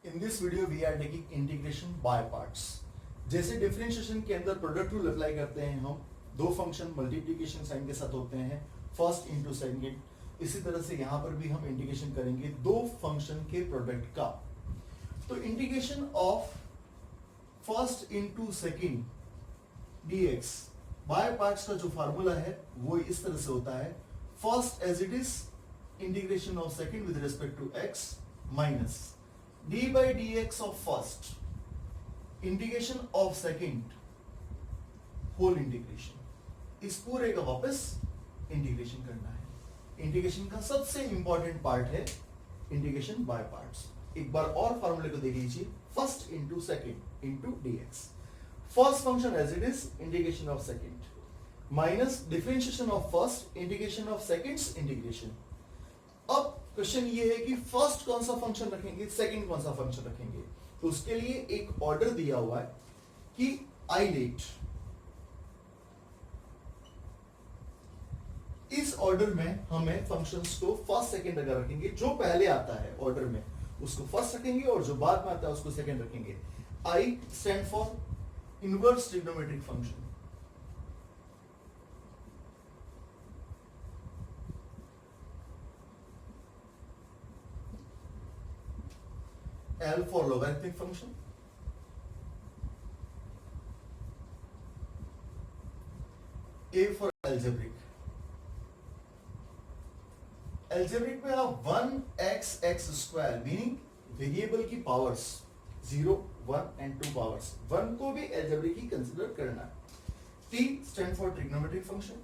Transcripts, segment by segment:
In this video we are taking integration by parts. जैसे differentiation के अंदर product rule apply करते हैं हम, दो फंक्शन मल्टीप्लिकेशन साइन के साथ होते हैं फर्स्ट इंटू सेकंड, इसी तरह से यहाँ पर भी हम इंटीग्रेशन करेंगे दो फंक्शन के प्रोडक्ट का। तो integration of first into second dx by parts का जो फार्मूला है वो इस तरह से होता है, first as it is integration of second with respect to x minus d by dx of first integration of second whole integration. इस पूरे का वापस इंटीग्रेशन करना है। इंटीग्रेशन का सबसे इंपॉर्टेंट पार्ट है इंटीग्रेशन बाय पार्ट्स। एक बार और फार्मूले को देख लीजिए, first into second into dx, first function as it is integration of second minus differentiation of first integration of seconds integration. अब क्वेश्चन ये है कि फर्स्ट कौन सा फंक्शन रखेंगे, सेकंड कौन सा फंक्शन रखेंगे। तो उसके लिए एक ऑर्डर दिया हुआ है कि आइलेट, इस ऑर्डर में हमें फंक्शंस को फर्स्ट सेकंड अगर रखेंगे, जो पहले आता है ऑर्डर में उसको फर्स्ट रखेंगे और जो बाद में आता है उसको सेकंड रखेंगे। I stand for inverse trigonometric function, L for logarithmic function, A for algebraic। algebraic में आप 1x स्क्वायर मीनिंग वेरिएबल की पावर्स 0, 1 and 2 पावर्स 1 को भी algebraic ही कंसिडर करना है। T stand for trigonometric function,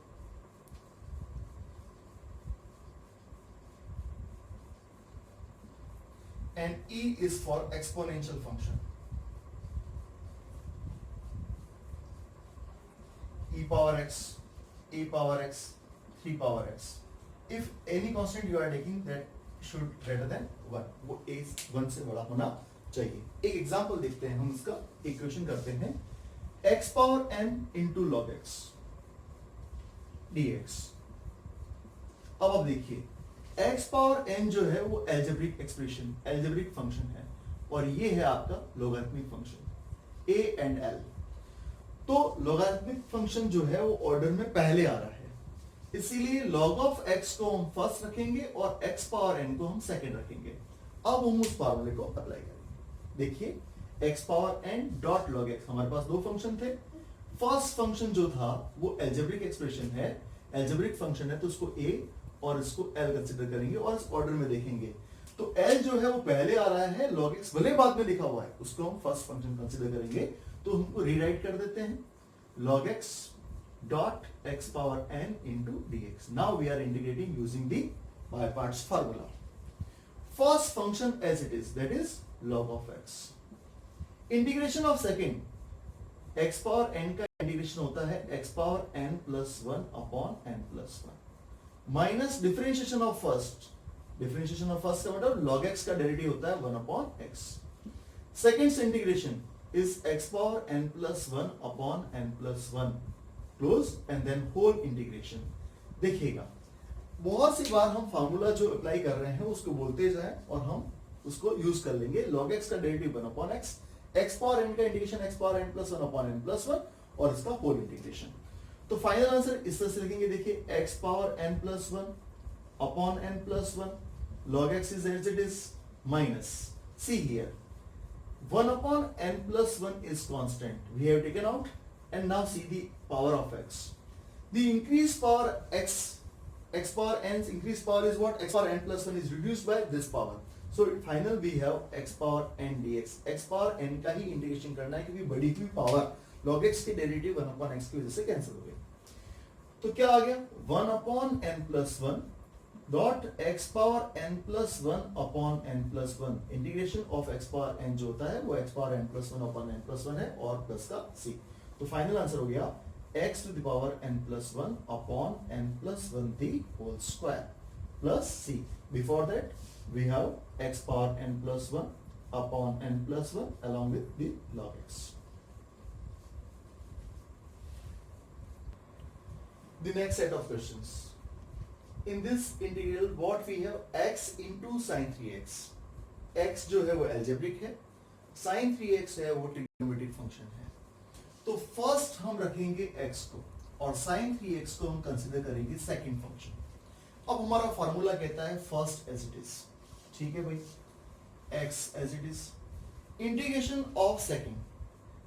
and E is for exponential function, e power x, a power x, 3 power x। If any constant you are taking that should greater than 1, वो a 1 से बड़ा होना चाहिए। एक example देखते हैं हम इसका, इक्वेशन करते हैं x power n into log x dx। अब आप देखिए x पावर n जो है वो एल्जेब्रिक एक्सप्रेशन, एल्जेब्रिक फंक्शन है, और ये है आपका logarithmic function a and l। तो लोगरिथमिक फंक्शन जो है वो ऑर्डर में पहले आ रहा है, इसीलिए log ऑफ x को हम फर्स्ट रखेंगे और x पावर n को हम सेकंड रखेंगे। अब हम उस फार्मूले को अप्लाई करेंगे। देखिए x power n dot log x, हमारे पास दो फंक्शन थे। फर्स्ट फंक्शन जो था वो एल्जेब्रिक एक्सप्रेशन है, एल्जेब्रिक फंक्शन है, तो उसको a और इसको L कंसिडर करेंगे और इस ऑर्डर में देखेंगे। तो L जो है वो पहले आ रहा है, log x भले बाद में लिखा हुआ है, उसको हम फर्स्ट फंक्शन कंसिडर करेंगे। तो हमको रीराइट कर देते हैं log x dot x power n into dx। Now we are integrating using the by parts formula. First function as it is, that is log of x। Integration of second x power n का integration होता है x power n plus 1 upon n plus 1 minus differentiation of first, differentiation of first का मतलब log x का derivative होता है 1 upon x। Second integration is x power n plus 1 upon n plus 1 close and then whole integration. देखिएगा बहुत सी बार हम formula जो apply कर रहे हैं उसको बोलते जाए और हम उसको यूज कर लेंगे। log x का derivative 1 upon x, x power n का integration x power n plus 1 upon n plus 1 और इसका होल इंटीग्रेशन। तो फाइनल आंसर इस तरह से लिखेंगे, देखिए x power n plus 1 upon n plus 1, log x is as it is minus, see here 1 upon n plus 1 is constant, we have taken out, and now see the power of x. The increased power x power n increased power is what? X power n plus 1 is reduced by this power. So final we have x power n dx, x power n का ही integration करना है क्योंकि बड़ी हुई power log x के derivative 1 upon x की वजह से कैंसिल हो गए। तो क्या आ गया 1 upon n plus 1 dot x power n plus 1 upon n plus 1। Integration of x power n जो होता है वो x power n plus 1 upon n plus 1 है और प्लस का c। तो फाइनल आंसर हो गया x to the power n plus 1 upon n plus 1 the whole square plus c। Before that we have x power n plus 1 upon n plus 1 along with the log x। The next set of questions. In this integral, what we have x into sine 3x. x जो है वो algebraic है, sin 3x है वो trigonometric function है। तो first हम रखेंगे x को और sin 3x को हम कंसीडर करेंगे सेकंड फंक्शन। अब हमारा फॉर्मूला कहता है फर्स्ट एज इट इज, ठीक है भाई, x as it is, integration of second,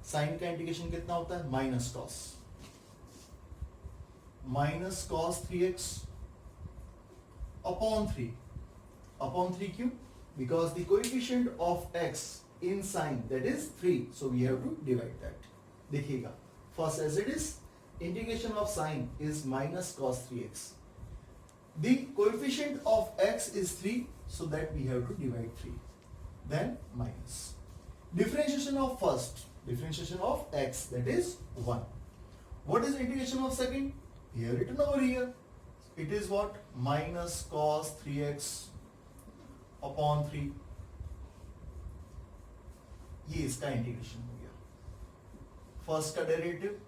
sine का इंटीग्रेशन कितना होता है माइनस कॉस 3x अपॉन 3 क्यों? Because the coefficient of x in sin that is 3, so we have to divide that। देखिएगा first as it is, integration of sin is minus cos 3x, the coefficient of x is 3, so that we have to divide 3, then minus differentiation of first, differentiation of x that is 1, what is integration of second? Here written over here, it is what? Minus cos 3x upon 3, ये इसका integration हो गया। First का derivative,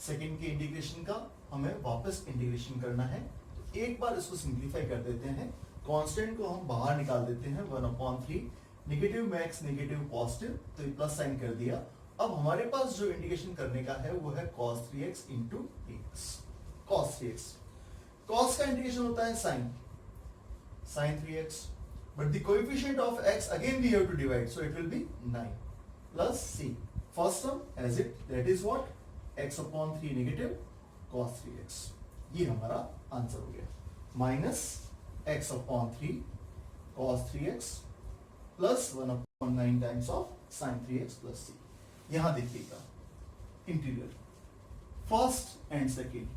second के integration का हमें वापस integration करना है। तो एक बार इसको सिंप्लीफाई कर देते हैं, कांस्टेंट को हम बाहर निकाल देते हैं 1/3, नेगेटिव में x नेगेटिव पॉजिटिव, तो ये प्लस साइन कर दिया। अब हमारे पास जो इंटीग्रेशन करने का है वो है cos 3x into dx, cos 3x। cos का इंटीग्रेशन होता है sin 3x, but the coefficient of x again we have to divide, so it will be 9 plus c, first term as it, that is what? x upon 3 negative cos 3x, ये हमारा answer हो गया, minus x upon 3 cos 3x plus 1/9 times of sin 3x plus c। यहां देखिएगा integral first and second,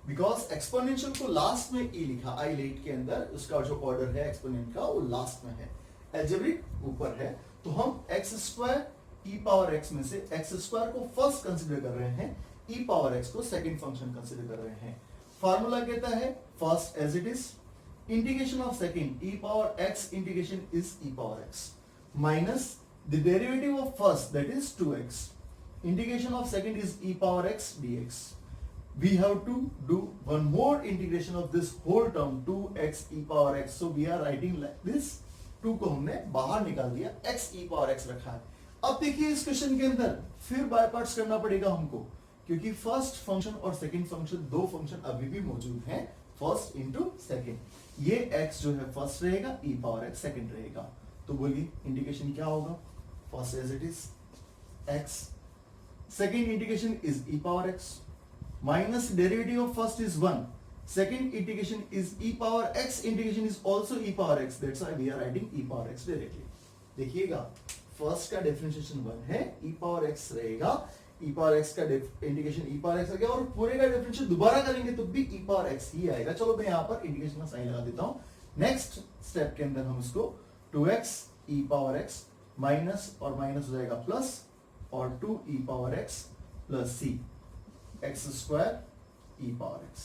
because exponential को last में ई लिखा, I let के अंदर उसका जो ऑर्डर है एक्सपोनेंट का वो लास्ट में है, एल्जेब्रिक ऊपर है, तो हम x square e power x में से एक्स स्क्वायर को फर्स्ट कंसीडर कर रहे हैं, ई पावर एक्स को सेकंड फंक्शन कंसीडर कर रहे हैं। फार्मूला कहता है first as it is, integration of second e power x integration is e power x minus the derivative of first that is 2x, integration of second is e power x dx। We have to do one more integration of this whole term 2x e power x, so we are writing like this, 2 को हमने बाहर निकाल दिया, x e power x रखा है। अब देखिए इस क्वेश्चन के अंदर फिर बाय पार्ट्स करना पड़ेगा हमको, क्योंकि फर्स्ट फंक्शन और सेकंड फंक्शन, दो फंक्शन अभी भी मौजूद हैं, फर्स्ट इंटू सेकेंड, ये x जो है फर्स्ट रहेगा, e पावर x सेकंड रहेगा, तो बोलिए इंटीग्रेशन क्या होगा? First as it is x, second integration is e power x, minus derivative of first is 1, second integration is e power x, integration is also e power x, that's why we are writing e power x directly। देखिएगा first का differentiation 1 है, e power x रहेगा, e power x का integration e power x आ गया, और पूरे का differentiation दोबारा करेंगे तो भी e power x ही आएगा। चलो मैं यहाँ पर इंटीग्रेशन का साइन लगा देता हूँ। नेक्स्ट स्टेप के अंदर हम इसको 2x e power x minus और माइनस हो जाएगा प्लस, और 2 e power x plus c, x square e power x,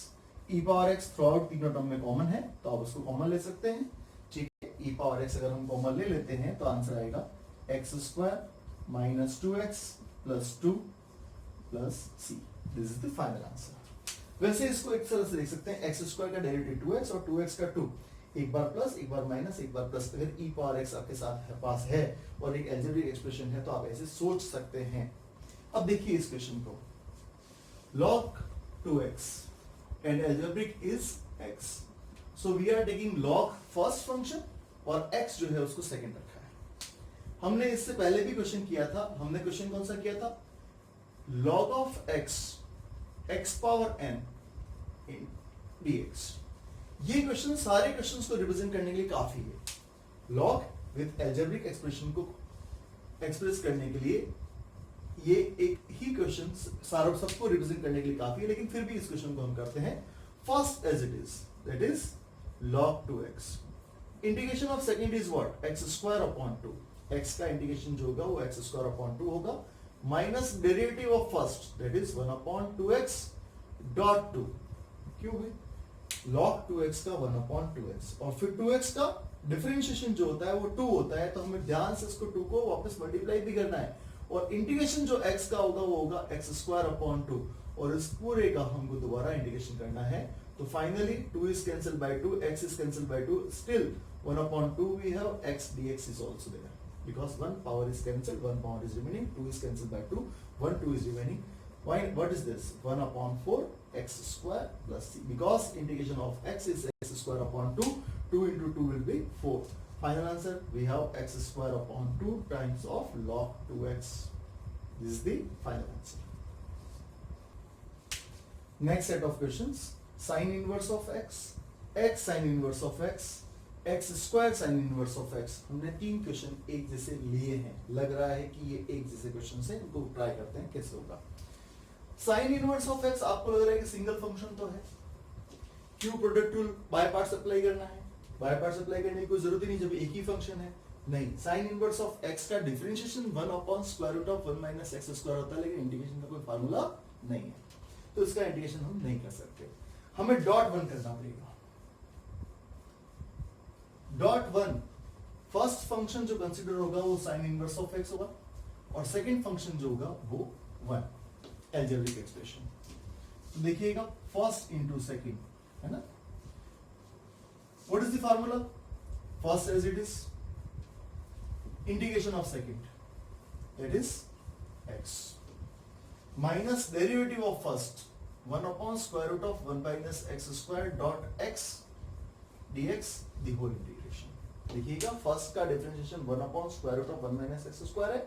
e power x throughout तीनों टर्म में कॉमन है, तो आप उसको कॉमन ले सकते हैं, ठीक है। ई पावर एक्स अगर हम कॉमन ले लेते हैं तो आंसर आएगा x square minus 2x plus 2 plus c, this is the final answer. वैसे इसको एक तरह से देख सकते हैं, एक्स स्क्वायर का डेरिवेटिव 2x और 2x का 2, एक बार प्लस एक बार माइनस एक बार प्लस, अगर ई पावर एक्स आपके साथ पास है और एक अलजेब्रिक एक्सप्रेशन है तो आप ऐसे सोच सकते हैं। अब देखिए इस क्वेश्चन को, log 2x and algebraic is x, so we are taking log first function और x जो है उसको सेकंड रखा है। हमने इससे पहले भी क्वेश्चन किया था, हमने क्वेश्चन कौन सा किया था? log of x power n in dx। ये क्वेश्चन सारे क्वेश्चंस को रिप्रेजेंट करने के लिए काफी है। log विद algebraic एक्सप्रेशन को एक्सप्रेस करने के लिए ये एक ही क्वेश्चन सारों सबको रिप्रेजेंट करने के लिए काफी है, लेकिन फिर भी इस क्वेश्चन को हम करते हैं first as it is, that is log 2x, integration of second is what? x square upon 2, x का इंटीग्रेशन जो होगा वो x स्क्वायर अपॉन 2 होगा, minus derivative of first that is 1/2x dot 2, क्यों भाई? log 2x का 1/2x, और फिर 2x का डिफरेंशिएशन जो होता है वो 2 होता है, तो हमें ध्यान से इसको 2 को वापस मल्टीप्लाई भी करना है, और इंटीग्रेशन जो x का होगा वो होगा x स्क्वायर अपॉन 2, और इस पूरे का हमको दोबारा इंटीग्रेशन करना है, तो तो finally 2 is cancelled by 2, x is cancelled by 2, still 1 upon 2 we have, x dx is also there. Because one power is cancelled, one power is remaining, 2 is cancelled by 2, 1 2 is remaining. Why? What is this? 1 upon 4 x square plus c. Because integration of x is x square upon 2, 2 into 2 will be 4. Final answer, we have x square upon 2 times of log 2x. This is the final answer. Next set of questions. Sin inverse of x, x sin inverse of x, x square sin inverse of x. हमने 3 question एक जैसे लिए हैं. लग रहा है कि ये एक जैसे क्वेश्चन से इनको ट्राई करते हैं कैसे होगा. साइन इनवर्स ऑफ एक्स आपको लग रहा है कि सिंगल फंक्शन तो है. क्यों product rule by parts apply करना है? बाय पार्ट्स अप्लाई करने की कोई जरूरत ही नहीं जब एक ही फंक्शन है. नहीं, साइन इनवर्स ऑफ एक्स का differentiation 1 upon square root of 1 minus x square होता है, लेकिन इंटीग्रेशन का कोई फार्मूला नहीं है, तो इसका इंटीग्रेशन हम नहीं कर सकते. हमें डॉट 1 करना पड़ेगा. डॉट 1 फर्स्ट फंक्शन जो कंसीडर होगा वो साइन इनवर्स ऑफ एक्स होगा, और सेकंड फंक्शन जो होगा वो 1 अलजेब्रिक एक्सप्रेशन. तो देखिएगा फर्स्ट इंटू सेकंड है ना. What is the formula? First as it is, integration of second, that is x minus derivative of first 1 upon square root of 1 minus x square dot x dx the whole integration. देखिएगा first का differentiation 1 upon square root of 1 minus x square है,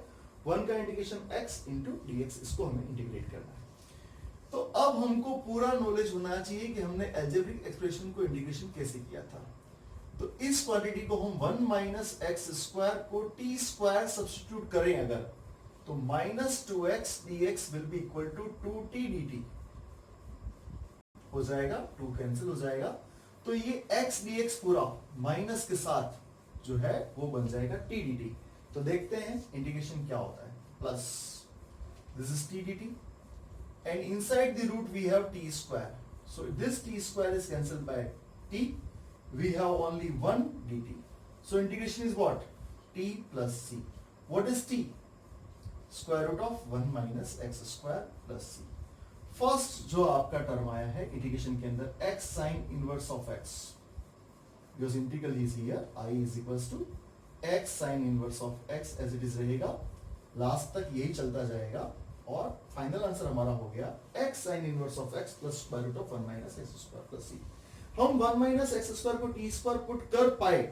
1 का integration x into dx, इसको हमें integrate करना है. तो अब हमको पूरा नॉलेज होना चाहिए कि हमने अलजेब्रिक एक्सप्रेशन को इंटीग्रेशन कैसे किया था. तो इस क्वांटिटी को हम 1 माइनस एक्स स्क्वायर को टी स्क्वायर सब्स्टिट्यूट करें अगर, तो minus 2x dx will be equal to 2t dt हो जाएगा, 2 कैंसिल हो जाएगा. तो ये x dx पूरा माइनस के साथ जो है वो बन जाएगा t dt. तो देखते हैं इंटीग्रेशन क्या होता है. Plus this is t dt and inside the root we have t square. So this t square is cancelled by t. We have only 1 dt. So integration is what? t plus c. What is t? Square root of 1 minus x square plus c. First जो आपका term आया है integration के अंदर x sin inverse of x, because integral is here, I is equals to x sin inverse of x as it is रहेगा, last तक यही चलता जाएगा, और फाइनल आंसर हमारा हो गया x sin inverse of x plus square root of 1 minus x square plus c. हम 1 minus x square को t square पुट कर पाए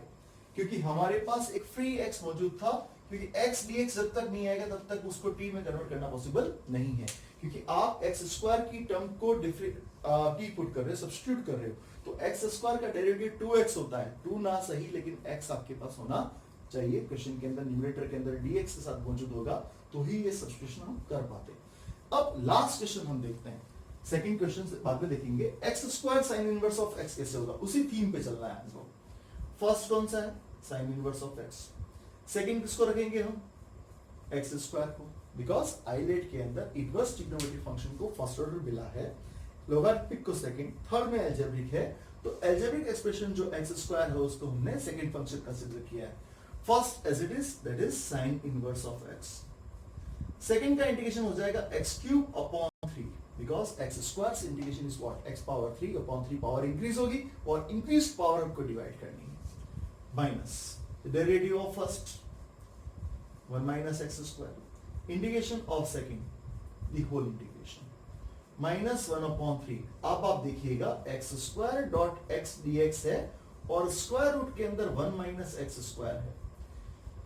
क्योंकि हमारे पास एक फ्री x मौजूद था, क्योंकि x dx जब तक नहीं आएगा तब तक उसको t में कन्वर्ट करना पॉसिबल नहीं है, क्योंकि आप x स्क्वायर की टर्म को t पुट कर रहे हो, सब्स्टिट्यूट कर रहे हो, तो x स्क्वायर का डेरिवेटिव 2x होता है. 2 ना सही लेकिन x आपके पास होना चाहिए. क्वेश्चन के अंदर न्यूमरेटर के अंदर dx के साथ मौजूद होगा तो ही ये सब्स्टिट्यूशन हम कर पाते. अब लास्ट क्वेश्चन हम देखते हैं. सेकंड क्वेश्चन से बाद में देखेंगे x square sine inverse of x कैसे होगा, उसी थीम पे चलना है हमको. फर्स्ट कौन सा है? Sign inverse of x. Second किसको रखेंगे हम? x स्क्वायर को, बिकॉज आइलेट के अंदर इनवर्स ट्रिग्नोमेट्रिक फंक्शन को फर्स्ट ऑर्डर मिला है, लोगारिथमिक को सेकंड, थर्ड में अलजेब्रिक है, तो अलजेब्रिक एक्सप्रेशन जो x स्क्वायर है उसको हमने सेकंड फंक्शन कंसीडर किया है. First as it is, that is sine inverse of x. Second का इंटीग्रेशन हो जाएगा x cube upon 3, because x square से integration is what? x power 3 upon 3 power increase होगी और इंक्रीज पावर हमको divide करनी है. Minus derivative of first 1 minus x square, integration of second the whole integration, minus 1 upon 3. अब आप देखिएगा x square dot x dx है और स्क्वायर रूट के अंदर 1 माइनस एक्स स्क्वायर है.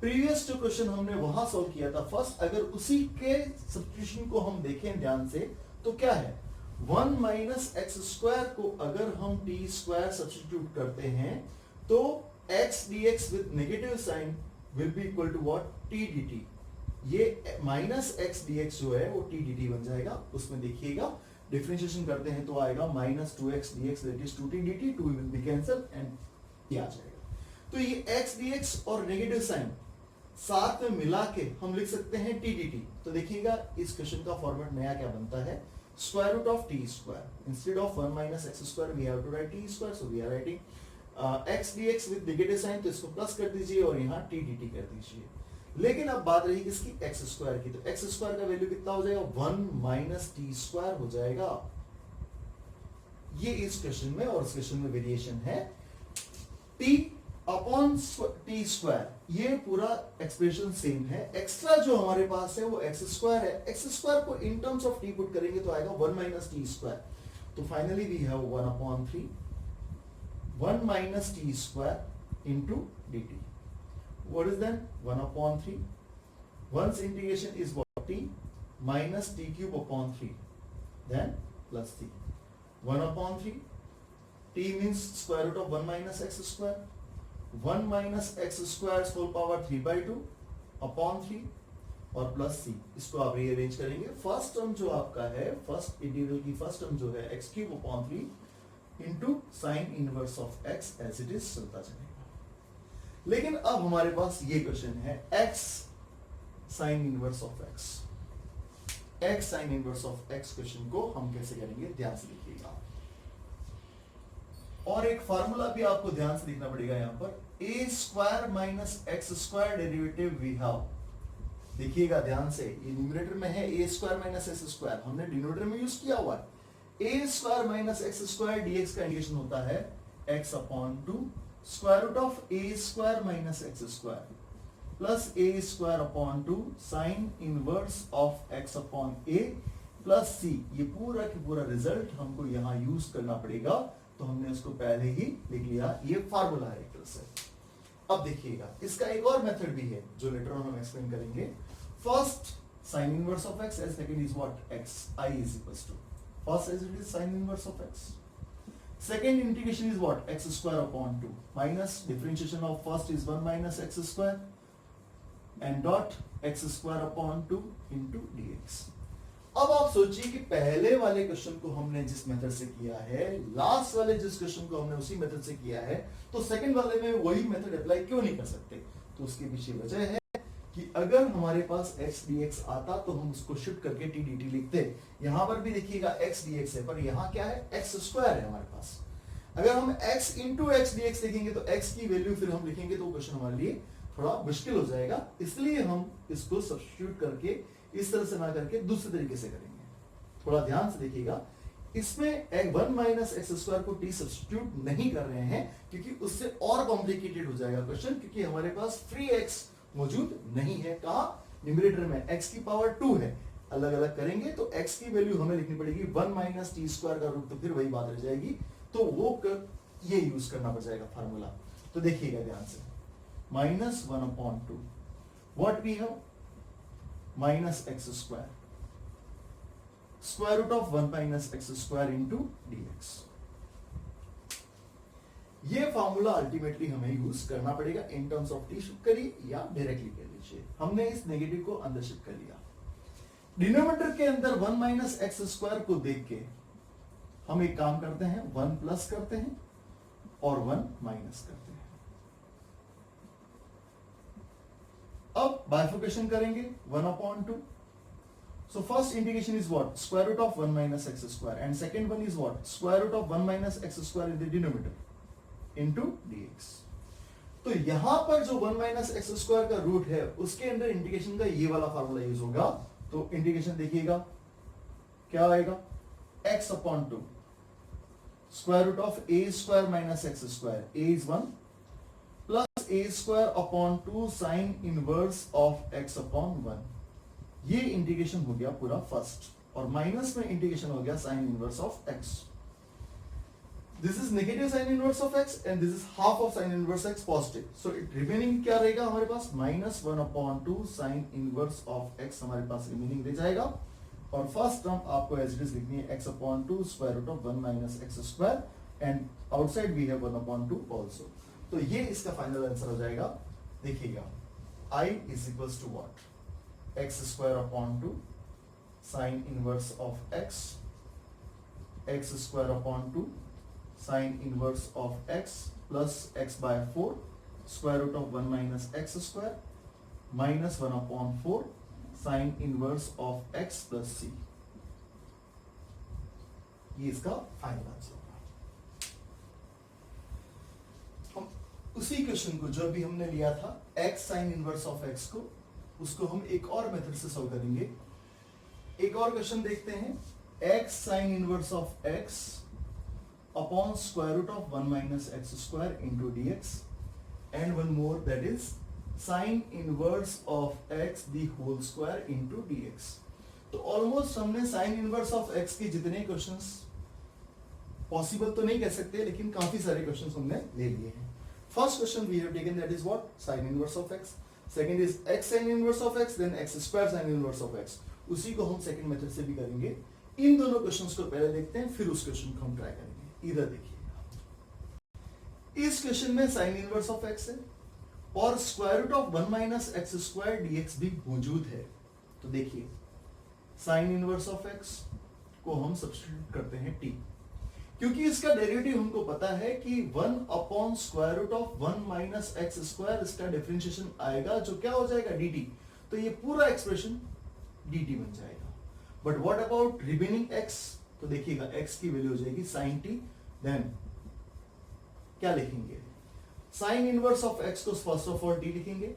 प्रीवियस जो क्वेश्चन हमने वहां सॉल्व किया था फर्स्ट, अगर उसी के सब्स्टिट्यूशन को हम देखें ध्यान से तो क्या है? 1 माइनस एक्स स्क्वायर को अगर हम टी स्क्वायर सब्स्टिट्यूट करते हैं तो x dx with negative sign will be equal to what? t dt. ये माइनस एक्स dx जो है वो t dt बन जाएगा. उसमें देखिएगा डिफरेंशिएशन करते हैं तो आएगा minus 2x dx that is 2t dt, 2 will be cancel and ये आ जाएगा. तो ये x dx और नेगेटिव साइन साथ में मिला के हम लिख सकते हैं t dt. तो देखिएगा इस क्वेश्चन का फॉर्मेट नया क्या बनता है? Square root of t square instead of 1 minus x square we have to write t square, so we are writing x dx with negative sign, तो इसको प्लस कर दीजिए और यहाँ t dt कर दीजिए. लेकिन अब बात रही किसकी? x स्क्वायर की. तो x स्क्वायर का वैल्यू कितना हो जाएगा? 1 माइनस टी स्क्वायर हो जाएगा. ये इस क्वेश्चन में और इस क्वेश्चन में वेरिएशन है। t अपॉन टी स्क्वायर, ये पूरा एक्सप्रेशन सेम है। एक्स्ट्रा जो हमारे पास है वो एक्स स्क्वायर है। एक्स स्क्वायर को in terms of t put करेंगे तो आएगा 1 माइनस टी स्क्वायर। तो finally we have 1/3 1 minus t square into d t. What is then 1/3 once integration is what t minus t cube upon 3 then plus t 1/3 t means square root of 1 minus x square 1 minus x square whole power 3/2 upon 3 और plus c। इसको आप rearrange करेंगे। First term जो आपका है, first integral की first term जो है x cube upon 3 into sine inverse of x as it is चलता चलेगा। लेकिन अब हमारे पास ये क्वेश्चन है x sign inverse of x। x sign inverse of x question को हम कैसे करेंगे, ध्यान से देखिएगा। और एक फार्मूला भी आपको ध्यान से देखना पड़ेगा। यहां पर a square minus x square derivative we have, देखिएगा ध्यान से, ये न्यूमरेटर में है a square minus x square, हमने डिनोमिनेटर में यूज किया हुआ है। A square minus x square dx का इंडिकेशन होता है x upon 2 square root of a square minus x square plus a square upon 2 sine inverse of x upon a plus c. ये पूरा की पूरा रिजल्ट हमको यहां यूज करना पड़ेगा, तो हमने उसको पहले ही लिख लिया। ये फार्मूला है एक तरह से। अब देखिएगा, इसका एक और मेथड भी है जो लेटर ऑन हम एक्सप्लेन करेंगे। First sine inverse of x and second is what x I is equals to first as it is sine inverse of x, second integration is what x square upon 2 minus differentiation of first is 1 minus x square and dot x square upon 2 into dx। अब आप सोचिए कि पहले वाले question को हमने जिस method से किया है, लास्ट वाले जिस क्वेश्चन को हमने उसी मेथड से किया है, तो सेकंड वाले में वही मेथड अप्लाई क्यों नहीं कर सकते? तो उसके पीछे वजह है कि अगर हमारे पास x dx आता तो हम उसको शिफ्ट करके t dt लिखते। यहां पर भी देखिएगा x dx है, पर यहां क्या है, x स्क्वायर है हमारे पास। अगर हम x इंटू x dx लिखेंगे तो x की वैल्यू फिर हम लिखेंगे तो क्वेश्चन हमारे लिए थोड़ा मुश्किल हो जाएगा। इसलिए हम इसको सब्स्टिट्यूट करके इस तरह से ना करके दूसरे तरीके से करेंगे। थोड़ा ध्यान से देखिएगा, इसमें 1 माइनस एक्स स्क्वायर को t सब्स्टिट्यूट नहीं कर रहे हैं क्योंकि उससे और कॉम्प्लिकेटेड हो जाएगा क्वेश्चन, क्योंकि हमारे पास फ्री x मौजूद नहीं है। कहा, न्यूमरेटर में x की पावर 2 है। अलग अलग करेंगे तो x की वैल्यू हमें लिखनी पड़ेगी 1 माइनस टी स्क्वायर का रूट, तो फिर वही बात रह जाएगी। तो वो ये यूज करना पड़ जाएगा फार्मूला। तो देखिएगा ध्यान से, minus 1/2 what we have minus x square square root of 1 minus x square into dx। ये फार्मूला अल्टीमेटली हमें यूज करना पड़ेगा। In terms of t shift करिए या डायरेक्टली कर लीजिए। हमने इस नेगेटिव को अंदर शिफ्ट कर लिया। डिनोमिनेटर के अंदर 1 माइनस एक्स स्क्वायर को देख के हम एक काम करते हैं, 1 प्लस करते हैं और 1 माइनस करते हैं। अब बाइफर्केशन करेंगे 1/2। So first integration is what? Square root of 1 minus x square, and second one is what? Square root of 1 minus x square in the denominator into dx। तो यहां पर जो 1 minus x square का root है उसके अंदर integration का ये वाला फार्मूला यूज होगा। तो इंटीग्रेशन देखिएगा क्या आएगा, x upon 2 square root of a square minus x square, a is 1 plus a square upon 2 sin inverse of x upon 1। ये इंटीग्रेशन हो गया पूरा फर्स्ट, और माइनस में इंटीग्रेशन हो गया sine inverse of x। This is negative sine inverse of x and this is half of sine inverse x positive. So it remaining क्या रहेगा हमारे पास, minus 1/2 sine inverse of x हमारे पास रिमेनिंग रह जाएगा। और फर्स्ट टर्म आपको एज इट इज लिखनी है x/2 square root of 1 minus x square, and outside we have 1/2 also. तो ये इसका फाइनल आंसर हो जाएगा। देखिएगा, I is equals to what? x square upon 2 sin inverse of x square upon 2 sin inverse of x plus x by 4 square root of 1 minus x square minus 1/4 sin inverse of x plus c। ये इसका final answer होगा। उसी question को जो अभी हमने लिया था x sin inverse of x को, उसको हम एक और मेथड से सॉल्व करेंगे। एक और क्वेश्चन देखते हैं, x sin inverse of x upon square root of 1 minus x square into dx, and one more, that is sin inverse of x the whole square into dx. तो almost हमने sign inverse of x के जितने questions possible तो नहीं कह सकते, लेकिन काफी सारे क्वेश्चंस हमने ले लिए हैं. First question we have taken, that is what, sine inverse of x. Second is x sin inverse of x, then x square sin inverse of x. उसी को हम सेकंड मेथड से भी करेंगे. इन दोनों क्वेश्चंस को पहले देखते हैं, फिर उस क्वेश्चन को हम ट्राई करेंगे. इधर देखिएगा, इस क्वेश्चन में साइन इनवर्स ऑफ x है और square root of 1 minus x square dx भी मौजूद है. तो देखिए, साइन इनवर्स ऑफ x को हम सब्स्टिट्यूट करते हैं t, क्योंकि इसका डेरिवेटिव हमको पता है कि 1 upon square root of 1 minus x square, इसका डिफरेंशिएशन आएगा जो क्या हो जाएगा, dt. तो ये पूरा एक्सप्रेशन dt बन जाएगा. But what about remaining x? तो देखिएगा, x की वैल्यू हो जाएगी sin t. देन क्या लिखेंगे, साइन इनवर्स ऑफ x को फर्स्ट ऑफ ऑल t लिखेंगे,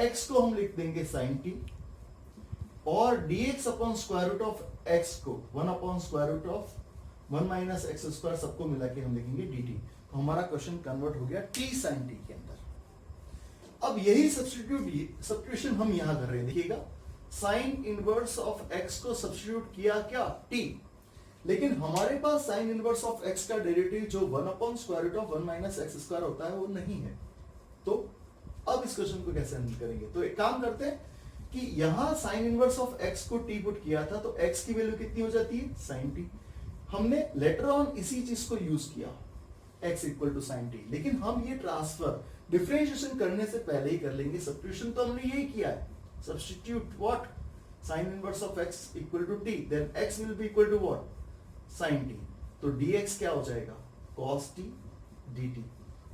x को हम लिख देंगे sin t, और dx upon square root of x को 1 upon square root of 1 minus x square सबको मिला के हम लिखेंगे dt. तो हमारा क्वेश्चन कन्वर्ट हो गया t sin t के अंदर. अब यही सब्स्टिट्यूशन हम यहां कर रहे हैं. देखिएगा, साइन इनवर्स ऑफ x को सब्स्टिट्यूट किया क्या, t, लेकिन हमारे पास साइन इनवर्स ऑफ x का डेरिवेटिव जो 1 upon square root of 1 minus x square होता है वो नहीं है. तो अब इस क्वेश्चन को कैसे हैंडल करेंगे? तो एक काम करते हैं कि यहां साइन इनवर्स ऑफ x को t पुट किया था, तो x की वैल्यू कितनी हो जाती है, sin t. हमने लेटर ऑन इसी चीज को यूज किया, x equal to sin t, लेकिन हम ये ट्रांसफर डिफरेंशिएशन करने से पहले ही कर लेंगे. सब्स्टिट्यूशन तो हमने यही किया है, substitute what, sine inverse of x equal to t, then x will be equal to what, sin t. तो dx क्या हो जाएगा, cos t dt.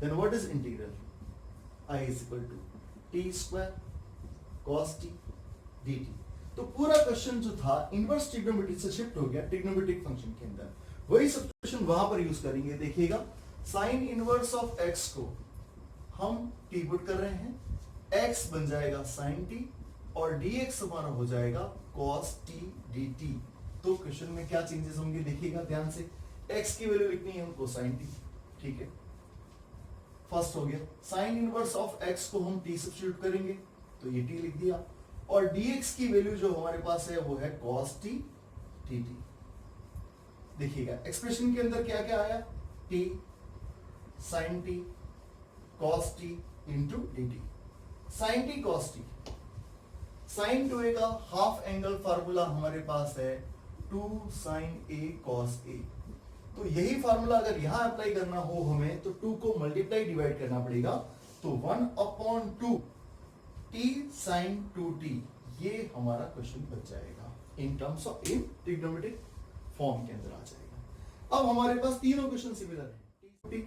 Then what is integral, I is equal to t square cos t dt. तो पूरा question जो था inverse trigonometry से shift हो गया ट्रिग्नोमेट्रिक फंक्शन के अंदर. वही सब्स्टिट्यूशन वहां पर यूज करेंगे. देखिएगा, साइन इनवर्स ऑफ x को हम t पुट कर रहे हैं, x बन जाएगा sin t और dx हमारा हो जाएगा cos t dt. तो क्वेश्चन में क्या चेंजेस होंगे देखिएगा ध्यान से. x की वैल्यू लिखनी है हमको sin t, ठीक है, फर्स्ट हो गया. साइन इनवर्स ऑफ x को हम t सब्स्टिट्यूट करेंगे, तो ये t लिख दिया, और dx की वैल्यू जो हमारे पास है वो है cos t dt. देखिएगा, एक्सप्रेशन के अंदर क्या क्या आया, t sin t cos t into dt. sin t cos t, sin 2a का हाफ एंगल फार्मूला हमारे पास है 2 sin a cos a. तो यही फार्मूला अगर यहां अप्लाई करना हो हमें, तो 2 को मल्टीप्लाई डिवाइड करना पड़ेगा. तो 1 अपॉन 2 t sin 2t, ये हमारा क्वेश्चन बच जाएगा इन terms of in trigonometric form के अंदर आ जाएगा. अब हमारे पास तीनों क्वेश्चन सिमिलर है,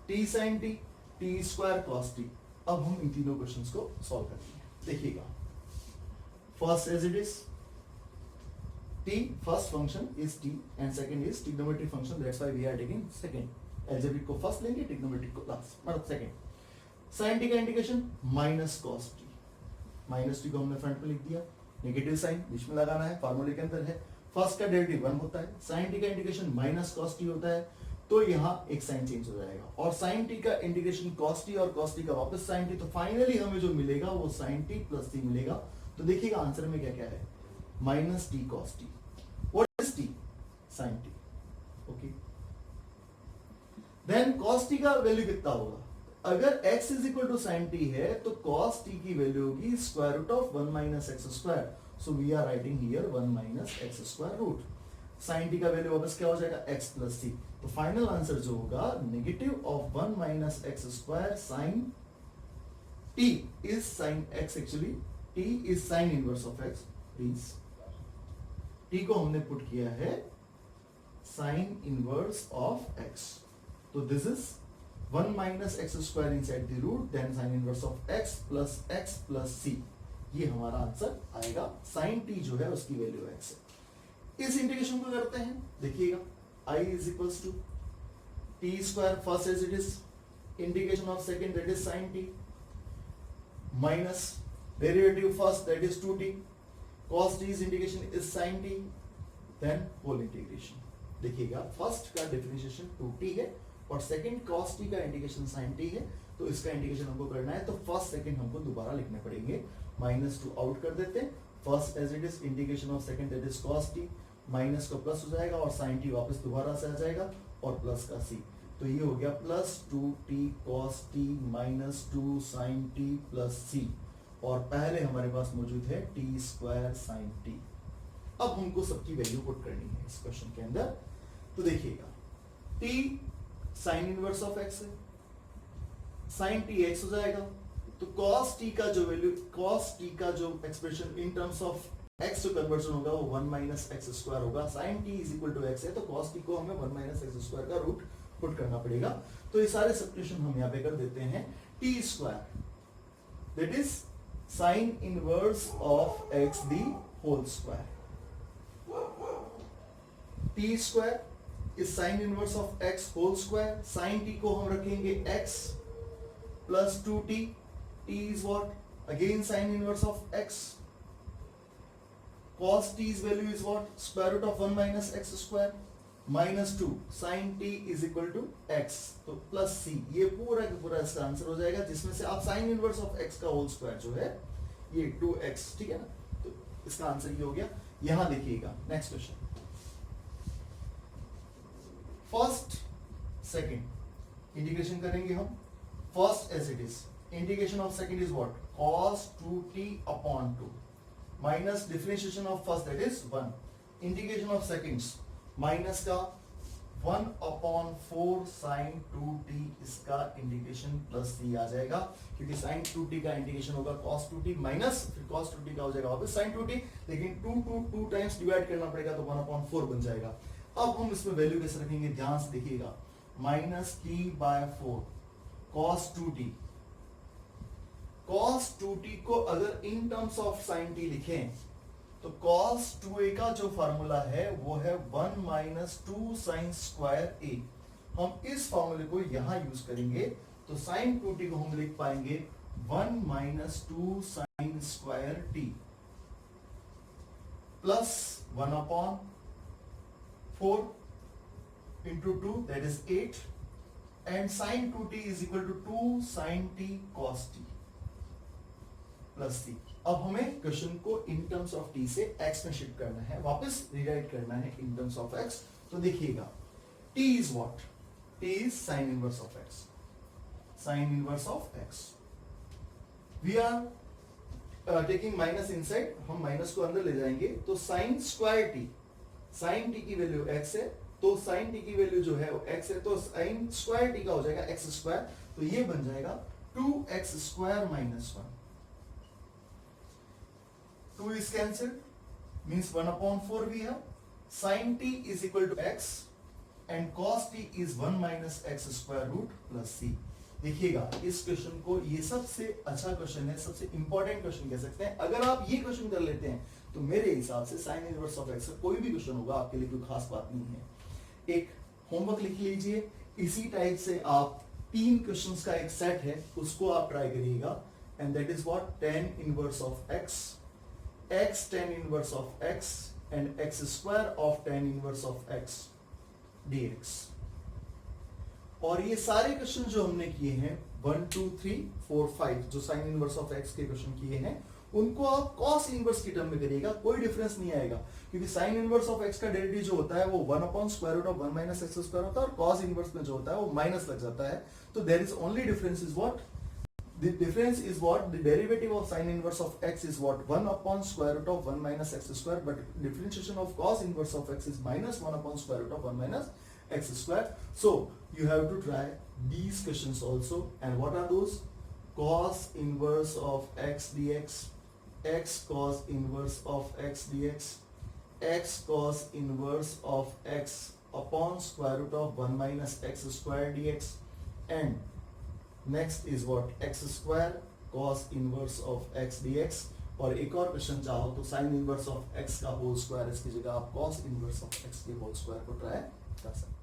t sin t, t square cos t. अब हम इन तीनों क्वेश्चंस को सॉल्व करते हैं. देखिएगा, first as it is, t first function is t and second is trigonometric function, that's why we are taking second. Algebraic को first लेंगे, trigonometric को लास्ट, मतलब सेकंड. sin t का integration minus cos t, minus t को हमने front में लिख दिया, नेगेटिव साइन बीच में लगाना है, फार्मूले के अंदर है. फर्स्ट का डेरिवेटिव 1 होता है, sin t का इंटीग्रेशन माइनस cos t होता है, तो यहाँ एक साइन चेंज हो जाएगा, और sin t का इंटीग्रेशन cos t और cos t का वापस sin t, तो फाइनली हमें जो मिलेगा वो sin t प्लस t मिलेगा. तो देखिएगा आंसर में क्या क्या है, minus t cos t. What is t, sin t. Okay, then cos t का वैल्यू कितना होगा, अगर x is equal to sine t है तो cos t की वैल्यू होगी square root of 1 minus x square. So we are writing here 1 minus x square root. Sine t का value वापस क्या हो जाएगा, x प्लस t. तो फाइनल आंसर जो होगा negative of 1 minus x square sine t is sine x, actually t is sine inverse of x. Please, t को हमने पुट किया है साइन इनवर्स ऑफ x. तो this is 1 minus x square inside the root, then sin inverse of x plus c. ये हमारा answer आएगा. sin t जो है उसकी वैल्यू x है. इस इंटीग्रेशन को करते हैं. देखिएगा, I is equals to t square first as it is, integration of second that is sin t, minus derivative first that is 2t, cos t's integration is sin t, then whole integration. देखिएगा first का differentiation 2t है और second cos t का integration sin t है, तो इसका integration हमको करना है, तो फर्स्ट सेकंड हमको दोबारा लिखने पड़ेंगे, -2 आउट कर देते हैं, first as it is integration of second that is cos t, minus का प्लस हो जाएगा और sin t वापस दोबारा से आ जाएगा और प्लस का c, तो ये हो गया +2t cos t -2 sin t plus c, और पहले हमारे पास मौजूद है t² sin t। अब हमको सबकी वैल्यू पुट करनी है इस क्वेश्चन के अंदर, तो देखिएगा t sin inverse of x है, sin t x हो जाएगा, तो cos t का जो वैल्यू, cos t का जो expression in terms of x जो कन्वर्जन होगा वो 1 - x² होगा, sin t = x है, तो cos t को हमें 1 - x² का रूट पुट करना पड़ेगा, तो ये सारे सब्स्टिट्यूशन हम यहाँ पे कर देते हैं, t² that is sin inverse of x the whole square, t² is sin inverse of x whole square, sin t को हम रखेंगे x plus 2t, t is what? Again sin inverse of x. Cos t's value is what? Square root of 1 - x square minus 2 sin t is equal to x, तो plus c, ये पूरा का पूरा इसका answer हो जाएगा, जिसमें से आप sin इनवर्स ऑफ x का होल स्क्वायर जो है ये 2x, ठीक है ना, तो इसका आंसर ये हो गया। यहां देखिएगा next question, first second integration करेंगे हम, first as it is, integration of second is what? cos 2t upon 2 minus differentiation of first that is 1, integration of seconds minus का 1/4 sin 2t, इसका इंटीग्रेशन प्लस c आ जाएगा, क्योंकि sin 2t का integration होगा cos 2t minus फिर cos 2t का हो जाएगा वापस sin 2t, लेकिन 2 टाइम्स डिवाइड करना पड़ेगा तो 1/4 बन जाएगा। अब हम इसमें वैल्यू कैसे रखेंगे, ध्यान से देखिएगा, -t/4 cos 2t, cos 2t को अगर इन टर्म्स ऑफ sin t लिखें तो cos 2a का जो फार्मूला है वो है 1 - 2 sin स्क्वायर a, हम इस फार्मूले को यहां यूज करेंगे, तो sin 2t को हम लिख पाएंगे 1 - 2 sin square t plus 1/4 into 2 that is 8, and sin 2t is equal to 2 sin t cos t plus c। अब हमें क्वेश्चन को इन टर्म्स ऑफ t से x में शिफ्ट करना है, वापस रिराइट करना है इन टर्म्स ऑफ x, तो देखिएगा t is what? t is sin inverse of x, sin inverse of x, we are taking minus inside, हम माइनस को अंदर ले जाएंगे, तो sin square t, sin t की वैल्यू x है, तो sin t की वैल्यू जो है वो x है, तो sin स्क्वायर t का हो जाएगा x स्क्वायर, तो ये बन जाएगा 2x square - 1, 2 is cancelled, means 1/4 we have, sin t is equal to x and cos t is 1 - x square root plus c। देखिएगा इस क्वेश्चन को, ये सबसे अच्छा क्वेश्चन है, सबसे इंपॉर्टेंट क्वेश्चन कह सकते हैं, अगर आप ये क्वेश्चन कर लेते हैं तो मेरे हिसाब से sin इनवर्स ऑफ x कोई भी क्वेश्चन होगा आपके लिए कोई खास बात नहीं है। एक होमवर्क लिख लीजिए, इसी टाइप से आप 3 क्वेश्चंस का एक सेट है उसको आप ट्राई करिएगा, and that is what? tan inverse of x, x tan inverse of x and x square of tan inverse of x dx। और ये सारे क्वेश्चन जो हमने किए हैं 1 2 3 4 5 जो साइन इनवर्स ऑफ x के क्वेश्चन किए हैं, उनको आप cos इनवर्स की टर्म में करिएगा, कोई डिफरेंस नहीं आएगा, क्योंकि साइन इनवर्स ऑफ x का डेरिवेटिव जो होता है वो 1/√1 - x स्क्वायर होता है, और cos इनवर्स में जो होता है वो माइनस लग जाता है, तो there is only difference is what? The difference is what? The derivative of sin inverse of x is what? 1/√1 - x square, but differentiation of cos inverse of x is -1/√1 - x square. So you have to try these questions also. And what are those? Cos inverse of x dx, x cos inverse of x dx, x cos inverse of x upon square root of 1 - x square dx, and next is what? x square cos inverse of x dx, और एक और question चाहो तो sin inverse of x का whole square, इसकी जगह आप cos inverse of x के होल स्क्वायर को ट्राई कर सकते हैं।